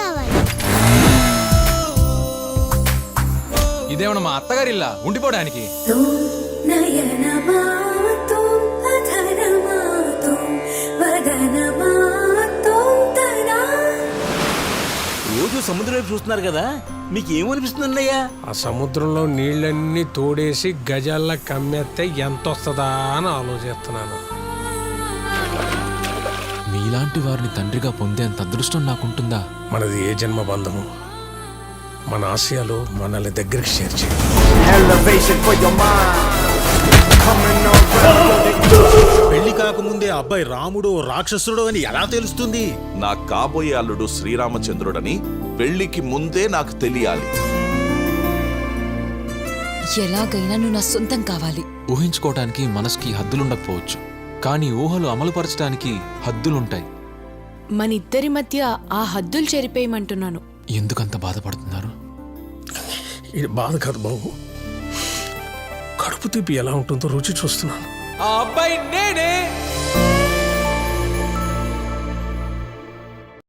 కావాలి. ఇదేమన్నా మా అత్తగారి ఇల్లా ఉండిపోవడానికి? రోజు సముద్రం వైపు చూస్తున్నారు కదా, మీకు ఏమనిపిస్తుందయ్యా? ఆ సముద్రంలో నీళ్ళన్నీ తోడేసి గజాల్లో కమ్మేస్తే ఎంత వస్తుందా అని ఆలోచిస్తున్నాను. మీలాంటి వారిని తండ్రిగా పొందేంత అదృష్టం నాకుంటుందా? మనది ఏ జన్మ బంధము, మన ఆశయాలు మనల్ని దగ్గరికి చేర్చి. పెళ్లి కాకముందే అబ్బాయి రాముడు రాక్షసుడు అని ఎలా తెలుస్తుంది? నా కాబోయే అల్లుడు శ్రీరామచంద్రుడని పెళ్లికి ముందే నాకు తెలియాలి. ఎలాగైనా నువ్వు నా సొంతం కావాలి. ఊహించుకోవటానికి మనసుకి హద్దులుండకపోవచ్చు, కానీ ఊహలు అమలుపరచడానికి హద్దులుంటాయి. మనిద్దరి మధ్య ఆ హద్దులు చెరిపేయమంటున్నాను. ఎందుకంత బాధపడుతున్నారు? ఇది బాధ కాదు బాబు, కడుపు తీపి ఎలా ఉంటుందో రుచి చూస్తున్నాను. ఆ అబ్బాయి నేనే.